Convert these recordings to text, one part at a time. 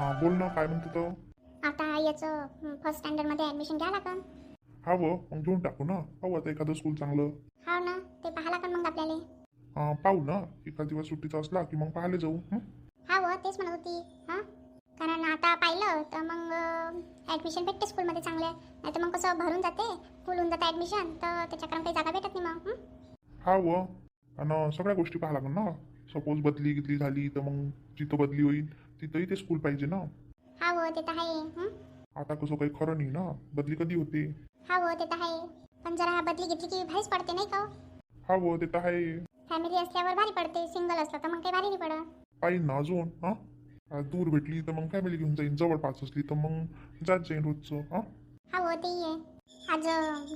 हां बोल ना, काय म्हणतो तो? आता याचं फर्स्ट स्टँडर्डमध्ये ॲडमिशन घ्या लागन. हा व मग घेऊन टाकू ना. पाहू आता एखादं स्कूल चांगलं. हो ना, ते पाहा लागन मग आपल्याला. पाहू ना. एखाद दिवस सुट्टीचा असला की मग पाहायला जाऊ. हा व तेच म्हणत होती. हां, कारण आता पाहिलं तर मग ॲडमिशन भेटते स्कूलमध्ये चांगल्या. नाही तर मग कसं भरून जाते, फुल होऊन जाते ॲडमिशन, तर त्याच्याकडून काही जागा भेटत नाही मग. हा व आणि सगळ्या गोष्टी पाहा लागेल ना. सपोज बदली गिदली झाली तर मग जिथं बदली होईल तिथंही ते स्कूल पाहिजे ना. हा व ते तर आहे. आता कसं काही खरं नाही ना, बदली कधी होते. हा व ते तर आहे. पण जरा बदली घेतली की भारीच पडते नाही का हो? हा व ते तर आहे. फॅमिली असल्यावर भारी पडते, सिंगल असलं तर मग काही भारी नाही पडत. पाहिजे ना अजून. दूर भेटली तर मग फॅमिली घेऊन जाईन, जवळपास असली तर मग जात जाईन रोजचं. हा व तेही आहे. आज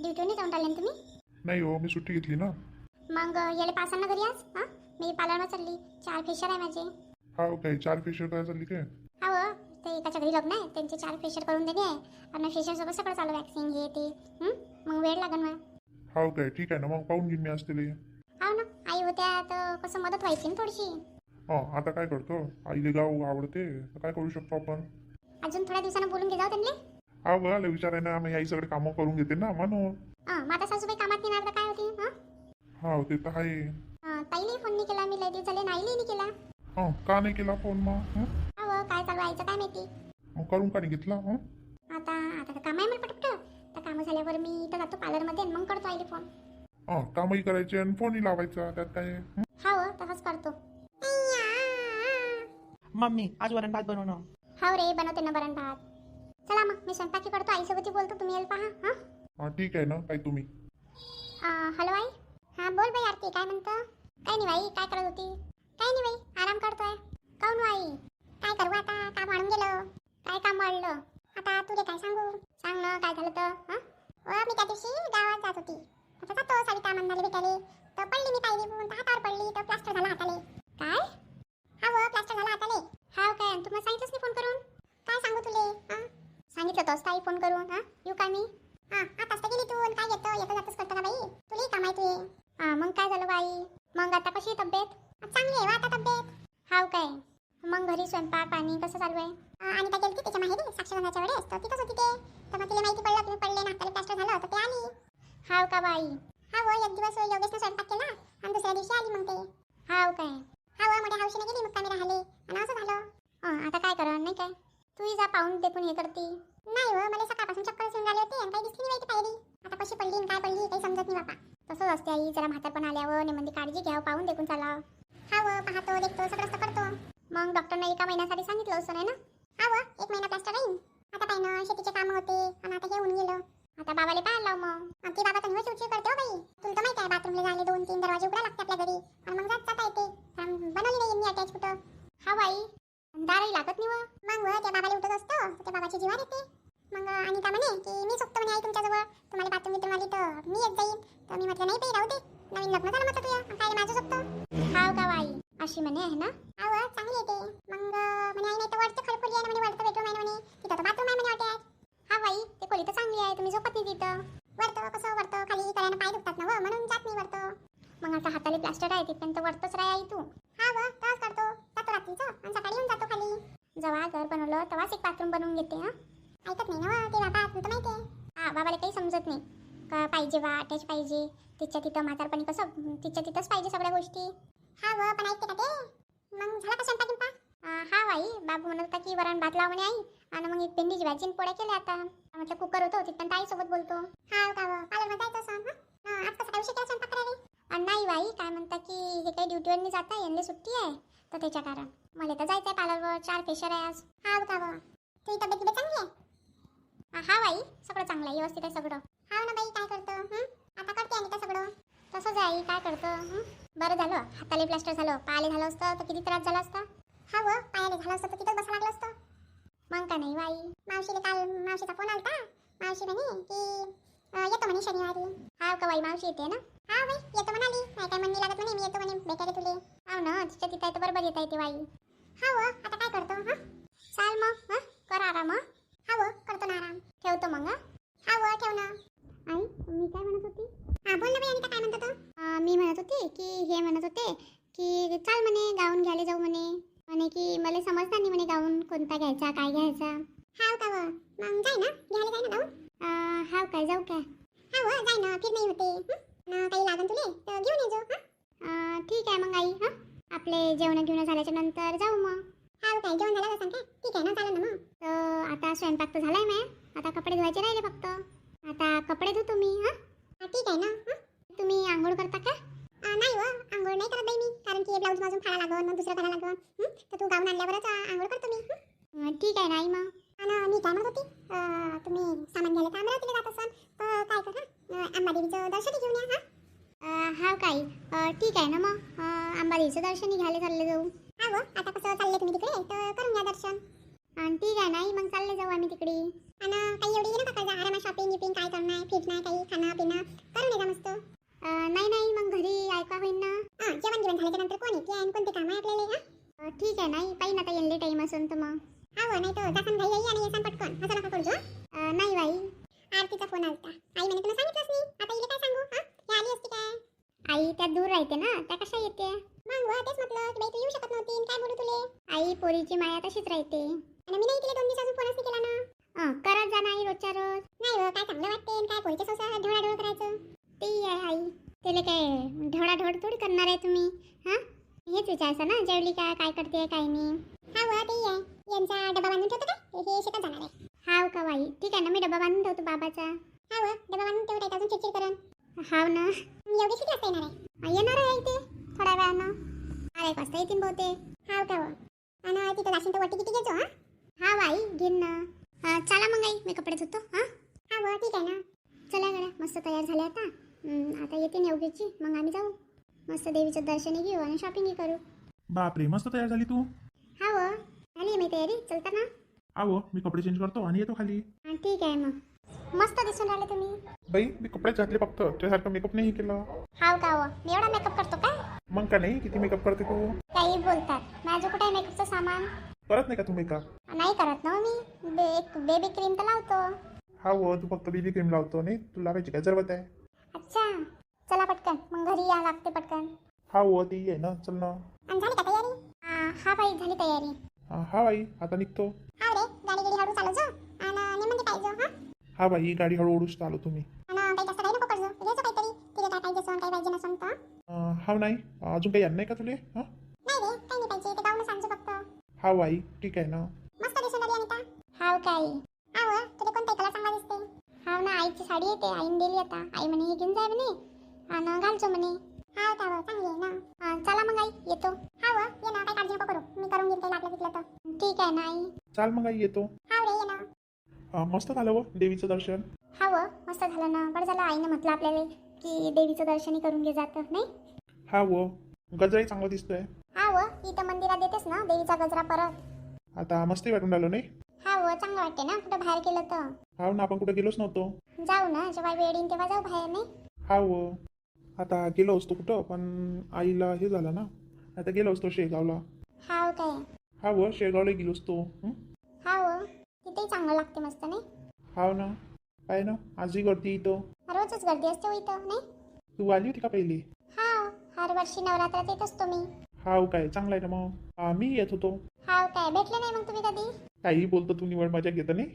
ड्युटीवर नाही जाऊन राहिले ना तुम्ही? नाही हो, मी सुट्टी घेतली ना. मग याला पासन ना घरी आज. मी पार्लरला चालली, 4 फेशियल आहे माझे. हा काय 4 फेशियल काय चालली काय? हा व ते एकाच्या घरी लग्न आहे, त्यांचे 4 फेशियल करून देणे आहे. आणि फेशियल सोबत सगळं चालू, वॅक्सिंग हे ते. मग वेळ लागन मग. हा काय ठीक आहे ना, मग पाहून घेईन मी आज तिला. हो ना, आई होत्या तर कसं मदत व्हायची ना थोडीशी. आता काय करतो, आईले गाव आवडते तर काय करू शकतो आपण. अजून थोड्या दिवसानं बोलून घे जाऊ त्यांना. हा बघायला विचाराय ना, मग आई सगळे कामं करून घेते ना म्हणून. माझा सासूबाई कामात नाही ना, तर काय होती. हा ते तर आहे. ताईने फोन नाही केला, मी लय दिवस झाले नाहीले नाही केला. का नाही केला फोन मग? हो काय चालू आईचं काय माहिती. मग करून का नाही घेतला? आता आता तर काम आहे मला पटपट. तर कामं झाल्यावर मी इथं जातो पार्लरमध्ये आणि मग करतो आईला फोन. कामही करायचे आणि फोनही लावायचा, त्यात काय हा व तसंच करतो. मम्मी आज वरण भात बनवणं. हो रे, बनवते ना वरण भात. चला मग मी स्वयंपाकी करतो, आईसोबत बोलतो, तुम्ही यायला पहा. ठीक आहे ना, काय तुम्ही. हॅलो आई. हां बोल बाई आरती, काय म्हणतं? काही नाही बाई, काय करत होती? काही नाही बाई, आराम करतोय. काऊन आई? काय करू आता, काम वाढून गेलं. काय काम वाढलं? आता तुला काय सांगू? सांग ना, काय झालं तर. मी त्या दिवशी गावात जात होती. आता जातो सविता मंदाला भेटायला. तर पडली मी पायरी, तर हातावर पडली, तर प्लास्टर झाला हाताले. काय? हा व प्लास्टर झाला हाताले. हा काय? तुम्हाला सांगितलंच नाही फोन करून? काय सांगू तुले? सांगितलं तर असतं आई फोन करून. येऊ का मी? आताच तर गेली तू, काय येतं जातच करतो का बाई? तुलाही काम आहे तुझे. मग काय झालं बाई? मग आता कशी आहे तब्येत? चांगली आहे आता तब्येत. हाव काय? मग घरी स्वयंपाक पाणी कसं चालू आहे? आणि काय गेलती त्याच्या माहेरी साक्षगंधाच्या वेळेस, तर तिथंच होती ते. तर मग तिला माहिती पडलं तुम्ही पडले ना, हाताला प्लास्टर झालं, तर ते आली. हाव का बाई? हा व एक दिवस योगेशने स्वयंपाक केला आणि दुसऱ्या दिवशी आली मग ते. हाव काय? हा व मोठ्या हौशीने गेली, मुक्कामी राहिले आणि असं झालं. आता काय करा नाही काय? तूही जा पाहून देखून हे करती. नाही व मला सकाळपासून चक्कर येऊन राहिले होते आणि काही दिसली नाही पाहिली. आता कशी पडली आणि काय पडली काही समजत नाही बापा. तसंच असते आई, जरा म्हातारपण आल्यावर नेमंदी काळजी घ्यावं, पाहून देखून चालावं. हा व पाहतो देखतो सगळंच तर करतो. मग डॉक्टरने एका महिन्यासाठी सांगितलं असं नाही ना? हा व 1 महिना प्लास्टर राहील. आता पाहिजे ना, शेतीचे काम होते आणि आता हे होऊन गेलं. आता बाबाला पाहायला लाव मग. ती बाबा तर निवड चिडचिड करते हो बाई. तुला तर माहिती आहे, बाथरूमला जायला 2-3 दरवाजे उघडा लागते आपल्या घरी आणि मग जाता येते. बनवली नाही यांनी अटॅच कुठं. हा बाई, दारही लागत नाही व. मग व त्या बाबाला उठत असतो तर त्या बाबाची जीवार येते. मग आणि का म्हणे की मी झोपतो म्हणे आई तुमच्याजवळ, तुम्हाला बाथरूम बिथरूम आली तर मी येत जाईन. तर मी म्हटलं नाही बाई राहू दे, नवीन लग्न झालं म्हटलं तुझ्या, काय माझं झोपतो. हाव का बाई? अशी म्हणे आहे ना? हाव चांगली येते. मग म्हणे आई नाही तर वरचं खडखोली आहे म्हणे, वरचं बेडरूम आहे म्हणे, तिथं तर बाथरूम आहे म्हणे अटॅच. हा बाई, ते खोली तर चांगली आहे, तुम्ही झोपत नाही तिथं. वरतं कसं, वरतं खाली करायला पाय दुखतात ना व, म्हणून जात नाही वरतं. मग आता हाताला प्लास्टर आहे तिथपर्यंत वरतच राह आई तू. हा व तसंच करतो, जातो रात्रीचं आणि सकाळी येऊन जातो खाली. जेव्हा घर बनवलं तेव्हाच एक बाथरूम बनवून घेते. ऐकत नाही ना ते बाबा, तुला माहिती आहे. बाबाला काही समजत नाही का पाहिजे वा अटॅच पाहिजे. तिच्या तिथं म्हातारपणी कसं तिच्या तिथंच पाहिजे सगळ्या गोष्टी. हा व पण ऐकते का ते? मग झाला का स्वयंपाक गिंपाक? हा बाई, बाबू म्हणत होता की वरण भात लाव म्हणे आई, आणि मग एक भेंडीची भाजी पोळ्या केल्या आता. म्हटलं कुकर होतो तिथं ताईसोबत बोलतो. हा का व पार्लरमध्ये जायचं असं आज कसं काय उशीर केला स्वयंपाक करायला? नाही बाई, काय म्हणता की हे काही ड्युटीवर नाही जाता, यांना सुट्टी आहे तर त्याच्या कारण मला तर जायचं आहे पार्लरवर. 4 फेशियल आहे आज. हा का व तुझी तब्येत चांगली आहे? हा बाई, सगळं चांगलं आहे, व्यवस्थित आहे सगळं. हा ना बाई, काय करतं आता करते आणि तर सगळं तसंच आहे. काय करतं बरं झालं हाताला प्लास्टर झालं, पायाला झालं असतं तर किती त्रास झाला असता. हा व पायाला झालं असतं तर तिथंच बसा लागलं असतं. मग का नाही बाई? मावशीला काल मावशीचा फोन आलता. मावशी म्हणे की येतो म्हणे शनिवारी. हा का बाई, मावशी येते ना? हा बाई येतो म्हणाली, नाही काय म्हणणी लागत म्हणे, मी येतो म्हणे भेटायला तुले. हा ना, तिच्या तिथं तर बरोबर येता येते बाई. हा व आता काय करतो चाल मग कर आराम. हा व करतो ना आराम, ठेवतो मग. हा व ठेव ना. आई मी काय म्हणत होती? बोल ना बाई, आणि काय म्हणत होतं? मी म्हणत होती की हे म्हणत होते की चाल म्हणे गाऊन घ्यायला जाऊ म्हणे. म्हणे की मला समजता नाही म्हणे गाऊन कोणता घ्यायचा काय घ्यायचा. हाव का व मग जाय ना घ्यायला जाय ना गाऊन. हाव काय जाऊ काय. हाव जाय ना फिर नाही होते काही लागन तुले तर घेऊन ये जो. ठीक आहे मग आई. आपले जेवण घेऊन झाल्याच्या नंतर जाऊ मग. हाव काय जेवण झालं सांग काय. ठीक आहे ना चालेल ना मग. तर आता स्वयंपाक तर झालाय मॅ. आता कपडे धुवायचे राहिले फक्त. आता कपडे धुतो मी. ठीक आहे ना. तुम्ही आंघोळ करता का. नाही व आंघोळ नाही करत बाई मी कारण की ब्लाऊज माझून फाडा लागन मग दुसरं करायला लागन. तर तू गाऊन आणल्यावरच आंघोळ करतो मी. ठीक आहे ना आई मग. आणि मी काय म्हणत होती तुम्ही सामान घ्यायला तर अमरावतीला जात असाल तर काय करा अंबादेवीचं दर्शन घेऊन या. हाव काही ठीक आहे ना मग अंबादेवीचं दर्शन घ्यायला चालले जाऊ. हा व आता कसं चालले तुम्ही तिकडे तर करून घ्या दर्शन. ठीक आहे नाही मग चालले जाऊ आम्ही तिकडे. आणि काही एवढी नका करजा आरामात शॉपिंग गिपिंग काय करणार फिरणं काही खाणं पिणं करून येजा मस्त. नाही नाही मग घरी ऐका होईन ना. जेवण जेवण झाल्याच्या नंतर कोण येते आणि कोणते काम आहे आपल्याला. ठीक आहे नाही पाहिजे आता येल्ले टाईम असेल तर मग. हा व नाही तर जासान घाई घाई आणि येसान पटकन असं नका करजो. नाही बाई आरतीचा फोन आलता आई म्हणे तुला सांगितलंच नाही आता इले काय सांगू. हे आली असती काय. आई त्या दूर राहते ना त्या कशा येते. मग व तेच म्हटलं की बाई तू येऊ शकत नव्हती काय बोलू तुले. आई पोरीची माया तशीच राहते. आणि मी नाही तिला 2 दिवस अजून फोनच नाही केला ना. करत जा नाही रोजच्या रोज. नाही व काय चांगलं वाटते काय पोरीच्या संसारात ढवळाढवळ करायचं. ते आहे आई त्याला काय ढवळाढवळ थोडी करणार आहे तुम्ही. हेच विचारायचं ना जेवली काय काय करते काय नाही. हा व ते आहे यांचा डबा बांधून ठेवतो काय हे शेतात जाणार आहे. हाव का बाई ठीक आहे ना मी डबा बांधून ठेवतो बाबाचा. हा व डबा बांधून ठेवतो अजून चिडचिड करून. हाव ना एवढी किती वाजता येणार आहे. येणार आहे इथे थोड्या वेळानं 1 वाजता येतील बहुतेक. हाव का व आणि तिथं जाशील तर वटी किती घेतो. हा बाई घेईन ना. चला मग आई मी कपडे धुतो. हा व ठीक आहे ना. चला गड्या मस्त तयार झाले आता. आता येते योगीची मग आम्ही जाऊ मस्त देवीचं दर्शन घेऊ आणि शॉपिंग करू. बापरे मस्त तयार झाली तू. हा व झाली मी तयारी चलता ना. आहो मी कपडे चेंज करतो आणि येतो खाली. ठीक आहे मग मस्त दिसून राहिले तुम्ही. बाई मी कपडेच घातले फक्त त्यासारखं मेकअप नाही केला. हाव का व मी एवढा मेकअप करतो काय. मग का नाही किती मेकअप करते तू. काही बोलतात माझं कुठे मेकअपचं सामान. करत नाही का तू मेकअप. नाही करत ना मी एक बेबी क्रीम तर लावतो. हा व तू फक्त बेबी क्रीम लावतो नाही तू लावायची काय जरूरत आहे. अच्छा चला पटकन मग घरी या लागते पटकन. हा व ती आहे ना चल ना. आणि झाली का तयारी. हा बाई झाली तयारी. हा बाई आता निघतो. हा रे गाडी गाडी हळू चालव जो आणि नेमंदी पाहिजे. हा बाई गाडी हळू ओढूच चालू तुम्ही. आणि काही जास्त काही नको करजो घ्यायचं काहीतरी तिला काय पाहिजे सोन काही पाहिजे नसून तर. हा नाही अजून काही आणलं नाही का तुले. नाही रे काही नाही पाहिजे ते गाऊन सांगतो फक्त. हा बाई ठीक आहे ना. मस्त दिसून राहिली अनिता. हाव काय हाव तुला कोणता कलर चांगला दिसते. हाव ना आईची साडी येते आईने दिली आता आई म्हणे हे घेऊन जाय म्हणे आणि घालचो म्हणे. हाव का व चांगली आहे ना. चला मग आई येतो. हाव ये ना काही काळजी नको करू मी करून घेईन काही लागलं तिथलं तर. ठीक आहे ना आई. चाल मग आई येतो. हाव रे ये ना. मस्त झालं व देवीचं दर्शन. हाव मस्त झालं ना बरं झालं आईने म्हटलं आपल्याला की देवीचं दर्शनही करून घे जातं नाही. हा व गजराही चांगला दिसतोय. हाव इथं मंदिरात देतेस ना देवीचा गजरा परत. आता मस्तही वाटून राहिलो नाही. हाव चांगलं वाटते ना कुठं बाहेर गेलं तर. हा ना आपण कुठे गेलोच नव्हतो. जाऊ ना जेव्हा वेळ येईन तेव्हा जाऊ बाहेर नाही. हा व आता गेलो असतो कुठं पण आईला हे झालं ना आता गेलो असतो शेगावला. हाव काय. हा व शेगावला गेलो असतो. हाव तिथेही चांगलं लागते मस्त नाही. हाव ना काय ना आजही गर्दी इथं. रोजच गर्दी असते हो इथं नाही. तू आली होती का पहिली. हाव हर वर्षी नवरात्रात येत असतो मी. हाव काय चांगलं आहे ना मग मी येत होतो. हाव काय भेटले नाही मग तुम्ही कधी. काही बोलतो तू निवड मजा घेत नाही.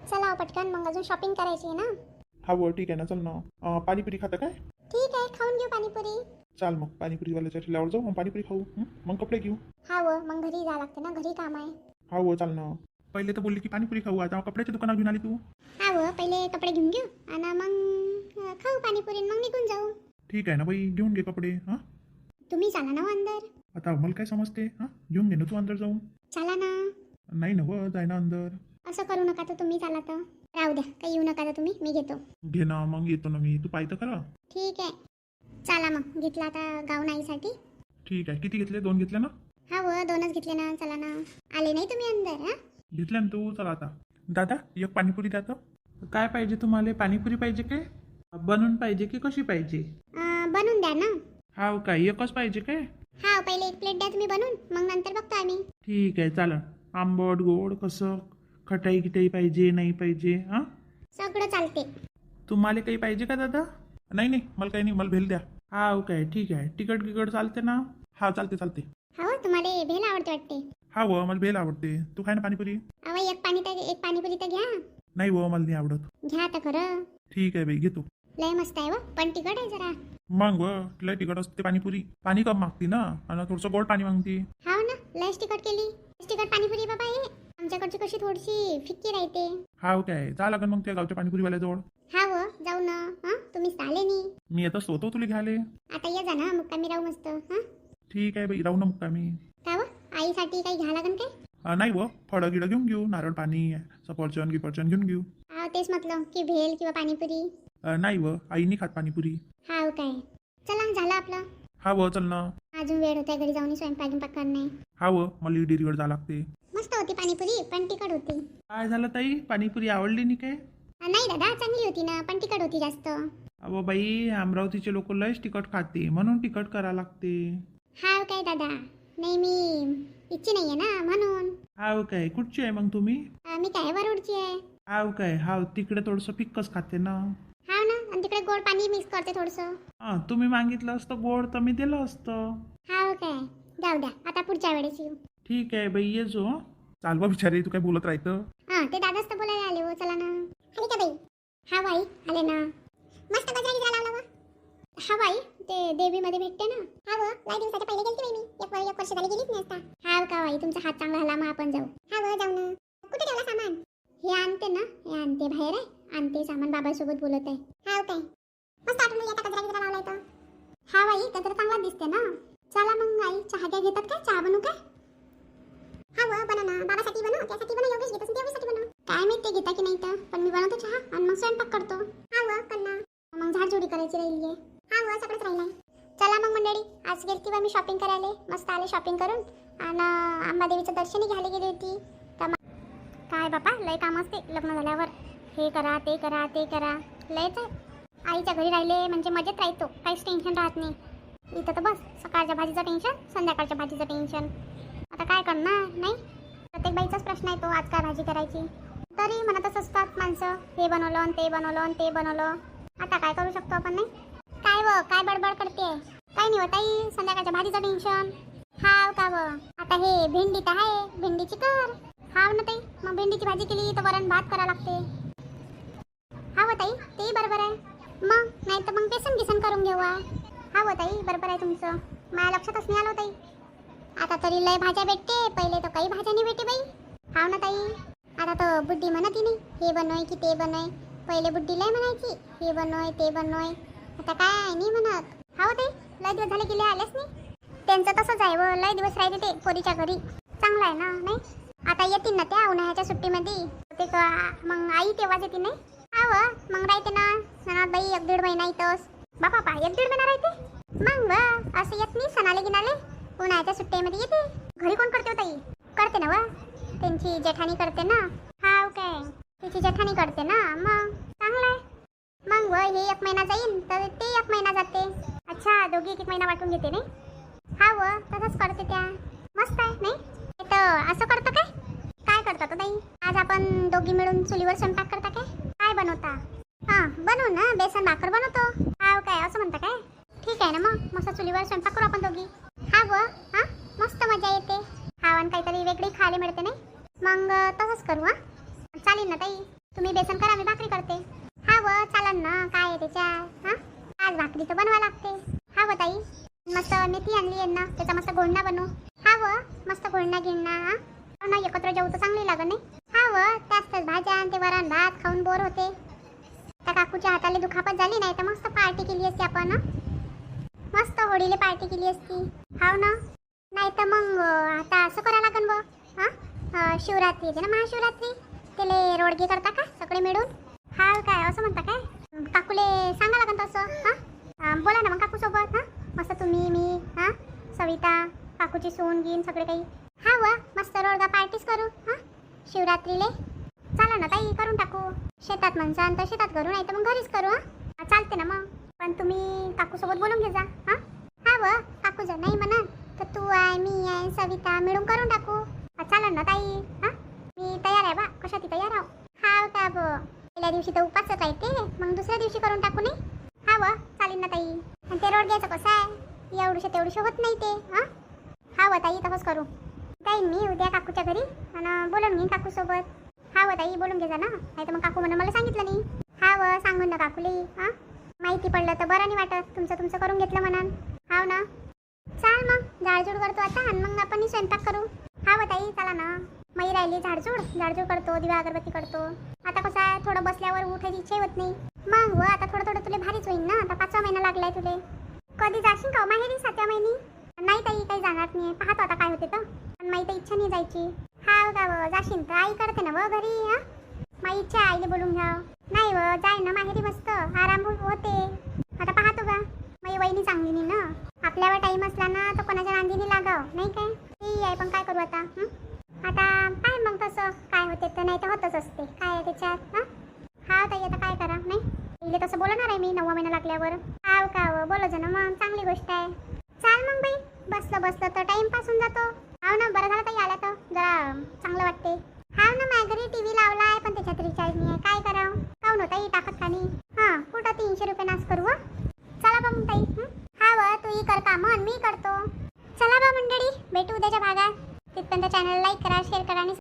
चला पटकन मग अजून शॉपिंग करायची आहे ना. हा व ठीक आहे ना चल ना. पाणीपुरी खाता काय. ठीक आहे खाऊन घेऊ पाणीपुरी. चाल मग पाणीपुरीवाल्याच्या ठेल्यावर जाऊ मग पाणीपुरी खाऊ मग कपडे घेऊ. हाव मग घरी जा लागते ना घरी काम आहे. हा व चाल ना. पहिले तर बोलली की पाणीपुरी खाऊ आता कपड्याच्या दुकानात घेऊन आली तू. हाव पहिले कपडे घेऊन घेऊ आणि मग खाऊ पाणीपुरी मग निघून जाऊ. ठीक आहे ना बाई घेऊन घे कपडे. तुम्ही चला ना अंदर. आता मला काय समजते घेऊन घे ना तू अंदर जाऊन. चला ना. नाही ना व जाय ना अंदर. असं करू नका तर तुम्ही चला तर राहू द्या काही येऊ नका तर तुम्ही मी घेतो. घे ना मग येतो ना मी तू पाहिजे खरं. ठीक आहे चला मग घेतला आता गाऊन आईसाठी. ठीक आहे किती घेतले 2 घेतले ना. हा व 2च घेतले ना चला ना. आले नाही तुम्ही अंदर. घेतल्या ना तू चला आता. दादा एक पाणीपुरी द्या तर. काय पाहिजे तुम्हाला पाणीपुरी पाहिजे काय बनवून पाहिजे की कशी पाहिजे. बनवून द्या ना. हाव काय एकच पाहिजे काय. हा पहिले 1 प्लेट द्या तुम्ही बनवून मग नंतर बघतो आम्ही. ठीक आहे चालेल. आंबट गोड कसं खटाई गिटाई पाहिजे नाही पाहिजे सगळं चालते. तुम्हाला काही पाहिजे का दादा. नाही नाही मला काही नाही मला भेल द्या. हाव काय ठीक आहे तिकट गिकट चालते ना. हा चालते चालते. हो तुम्हाला भेल आवडते वाटते. हा व मला भेल आवडते. तू खाय ना पाणीपुरी. अहो एक पाणीपुरी तर घ्या. नाही व मला नाही आवडत. घ्या आता खरं. ठीक आहे बाई घेतो. लय मस्त आहे व, पण तिखट आहे जरा. मग व लय तिखट असते पाणीपुरी. पाणी कम मागते ना आणि थोडंसं गोड पाणी मागते. हाव ना, लयच तिखट केली. तिखट पाणीपुरी बाबा हे. आमच्याकडची कशी थोडीशी फिक्की राहते. हाव काय जा लागेल मग त्या गावच्या पाणीपुरीवाल्याजवळ. हा व जाऊ ना. हा तुम्ही आले नाही. मी येतच होतो तुला घ्यायले. आता ये जा ना, मुक्कामी राहू मस्त. हा ठीक आहे बाई राहू ना मुक्कामी. का व आईसाठी काही घ्या लागन काय? नाही व फळं गिडं घेऊन घेऊ. नारळ पाणी सफरचंद गिफरचंद घेऊन घेऊ. हा तेच म्हटलं की भेल किंवा पाणीपुरी. नाही व आईनी खात पाणीपुरी. हाव काय. चला झालं आपलं. हा व चल ना. अजून वेळ होता घरी जाऊन स्वयंपाक करणे. हा व मला डेअरीवर जा लागते. मस्त होती पाणीपुरी पण तिखट होती. काय झालं ताई पाणीपुरी आवडली नाही काय? नाही दादा चांगली होती ना, पण तिखट होती जास्त. अहो बाई अमरावतीचे लोक लयच तिखट खाते म्हणून तिखट करा लागते. हाव काय दादा. नाही मी इच्छी नाहीये ना म्हणून. हाव काय कुठची आहे मग तुम्ही? मी काय वरोडची आहे. हाव काय हाव तिकडे थोडंसं फिक्कच खाते ना. हाव ना, आणि तिकडे गोड पाणी मिक्स करते थोडंसं. तुम्ही मागितलं असतं गोड तर मी दिलं असतं. हाव काय. जाऊ द्या आता पुढच्या वेळेस येऊ. ठीक आहे बाई ये जो. चाल बा बिचारी तू काय बोलत राहतं. हा ते दादाच तर बोलायला आले हो. चला ना. आली का बाई? हा बाई आले ना. मस्त गजरा गिजरा लावला बा. हा बाई ते देवीमध्ये भेटते ना. हा व लय दिवसाच्या पहिले गेलते बाई मी. एक वर्ष झाली गेलीच नाही आता. हाव का बाई तुमचा हात चांगला झाला मग आपण जाऊ. हा व जाऊ ना. कुठे ठेवला सामान? हे आणते ना, हे आणते बाहेर आहे. आणते सामान बाबासोबत बोलत आहे. हाव काय. मस्त आठवण येता गजरा गिजरा लावलाय तर. हा बाई गजरा चांगला दिसते ना. चला मग आई चहा घ्या घेतात काय? चहा बनवू काय? हा व बनव ना. बाबासाठी बनव, त्यासाठी बनव. योगेश घेत असेल तर योगेशसाठी बनव. काय माहित ते घेता की नाही तर, पण मी बनवतो चहा आणि मग स्वयंपाक करतो. हा व कन्ना. मग झाडझुडी करायची राहिली आहे. हा व सगळंच राहिलंय. चला मग मंडळी आज गेलती बा मी शॉपिंग करायला. मस्त आले शॉपिंग करून आणि अंबादेवीचं दर्शनही घ्यायला गेली होती. काय बापा लय काम असते लग्न झाल्यावर. हे करा ते करा ते करा लयच आहे. आईच्या घरी राहिले म्हणजे मजेत राहतो, काहीच टेन्शन राहत नाही. इथं तर बस सकाळच्या भाजीचं टेन्शन, संध्याकाळच्या भाजीचं टेन्शन. आता काय करणार नाही. प्रत्येक बाईचाच प्रश्न येतो आज काय भाजी करायची. तरी म्हणतच असतात माणसं हे बनवलं आणि ते बनवलं आणि ते बनवलं. आता काय करू शकतो आपण नाही. काय व काय बडबड करते? काय नाही होताई संध्याकाळच्या भाजीचं टेन्शन. हाव का व आता हे भेंडी तर आहे, भेंडीची कर. हाव ना ताई मग भेंडीची भाजी केली तर वरण भात करा लागते. हाव ताई तेही बरोबर आहे. मग नाही तर मग बेसन गिसन करून घेवा. हाव ताई बरोबर आहे तुमचं. माझ्या लक्षातच नाही आलं ताई. आता तरी लय भाज्या भेटते, पहिले तर काही भाज्या नाही भेटे बाई. हाव ना ताई. आता तर बुड्डी म्हणत नाही हे बनवय की ते बनवय. पहिले बुड्डी लय म्हणायची हे बनवय ते बनवय. आता काय नाही म्हणत. हाव ताई लय दिवस झाले गेले आलेच नाही. त्यांचं तसंच आहे व लय दिवस राहते ते पोरीच्या घरी. चांगलं आहे ना नाही. आता येतील ना त्या उन्हाळ्याच्या सुट्टीमध्ये ते मग आई तेव्हाच येते नाही. हाव मग राहते ना सणात बाई 1-1.5 महिना इथंच. बापा 1-1.5 महिना राहते मग व असं येत नाही सणाले गिनाले. उन्हाळ्याच्या सुट्टीमध्ये येते. घरी कोण करते ताई? करते ना व त्यांची जेठाणी करते ना. हाव काय तिची जेठाणी करते ना. मग चांगलं आहे. मग व हे 1 महिना जाईल तर ते 1 महिना जाते. अच्छा दोघी 1-1 महिना वाटून घेते नाही. हा व तसंच करते त्या. मस्त आहे नाही. तर असं करतं काय? काय करतात ताई? आज आपण दोघी मिळून चुलीवर स्वयंपाक करता काय? काय बनवता? हां बनवू ना बेसन भाकर बनवतो. हाव काय असं म्हणता काय? ठीक आहे ना मग मस्त चुलीवर स्वयंपाक करू आपण दोघी. हा व हां मस्त मजा येते. हाव आणि काहीतरी वेगळी खायला मिळते नाही. मग तसंच करू. हां चालेल ना ताई. तुम्ही बेसन करा मी भाकरी करते. हा व चालेल ना. काय आहे त्याच्यात? हां आज भाकरी तर बनवा लागते. हा व ताई मस्त मेथी आणली आहे ना त्याचा मस्त घोळणा बनवू. हा व मस्त घोळणा गिळणा. हां ना एकत्र जेवू तर चांगली लागत नाही. हा व त्याच भाज्या आणि ते वरण भात खाऊन बोर होते. त्या काकूच्या हाताला दुखापत झाली नाही तर मस्त पार्टी केली असती आपण. मस्त होळीला पार्टी केली असती. हाव ना. नाही तर मग आता असं करायला लागन व. हां शिवरात्री येते ना महाशिवरात्री त्याला रोडगे करता का सगळे मिळून? हाव काय असं म्हणता काय? काकूले सांगा लागन तसं. हां बोला ना मग काकूसोबत. हां मस्त तुम्ही मी हां सविता काकूची सून घेईन सगळे काही. हा व मस्त रोडगा पार्टीच करू. हां शिवरात्रीले चला ना ताई करून टाकू. शेतात म्हणसान तर शेतात करू नाही तर मग घरीच करू. हां चालते ना मग. पण तुम्ही काकूसोबत बोलून घे जा. हां हा व काकू जर नाही म्हणत तर तू आहे मी आहे सविता मिळून करून टाकू. चालेल ना ताई. हां मी तयार आहे बा. कशाती तयार आहो. हाव का ब पहिल्या दिवशी तर उपासच राहते मग दुसऱ्या दिवशी करून टाकू नाही. हा व चालेल ना ताई. आणि ते रोड घ्यायचं कसं आहे एवढूशे तेवढूशे होत नाही ते. हां हा व ताई तसंच करू. काही जाईन मी उद्या काकूच्या घरी आणि बोलून घेईन काकूसोबत. हा व ताई बोलून घे जा ना, नाही तर मग काकू म्हणून मला सांगितलं नाही. हा व सांगून ना काकूली. हां माहिती पडलं तर बरं नाही वाटत, तुमचं तुमचं करून घेतलं म्हणून. हाव ना, चाल मग झाडझूड करतो आता आणि मग आपण स्वयंपाक करू. हा व ताई चला ना, मई राहिली झाडझूड करतो, दिवा अगरबत्ती करतो. आता कसं आहे थोडं बसल्यावर उठायची इच्छा होत नाही. मग व आता थोडं तुला भारीच होईल ना, आता 5वा महिना लागलाय तुले. कधी जाशील का माहेरी 7व्या महिनी? नाही ताई काही जाणार नाही, पाहतो आता काय होते तर. पण माई तर इच्छा नाही जायची. हा का व जाशील तर आई करते ना व घरी. हा माई इच्छा आईले बोलून घ्या. नाही व जाय ना माहेरी, मस्त आराम होते. आता पाहतो का, माई वहिनी चांगली नाही ना, आपल्यावर टाईम असला ना तर कोणाच्या नांदीने लागाव नाही काय. ती आहे पण काय करू आता. आता काय मग तसं काय होते तर, नाही तर होतच असते काय आहे त्याच्यात. हा ताई आता काय करा, नाही इले तसं बोलणार आहे मी 9वा महिना लागल्यावर. हाव का व बोलत ना मग, चांगली गोष्ट आहे. चाल मग बाई, बसलं तर टाइम पास होऊन जातो. हाव ना, बरं झालं ताई आला तर जरा चांगलं वाटते. हाव ना, माझ्या घरी टीव्ही लावला आहे पण त्याच्यात रिचार्ज नाही आहे, काय करावं. काऊन होता ही टाकत खाली. हां कुठं 300 रुपये नाश करू. चला बा मग ताई. हा व तूही कर कामं आणि मी करतो. चला बा मंडळी, भेटू उद्याच्या भागात. तिथपर्यंत चॅनल लाईक करा, शेअर करा आणि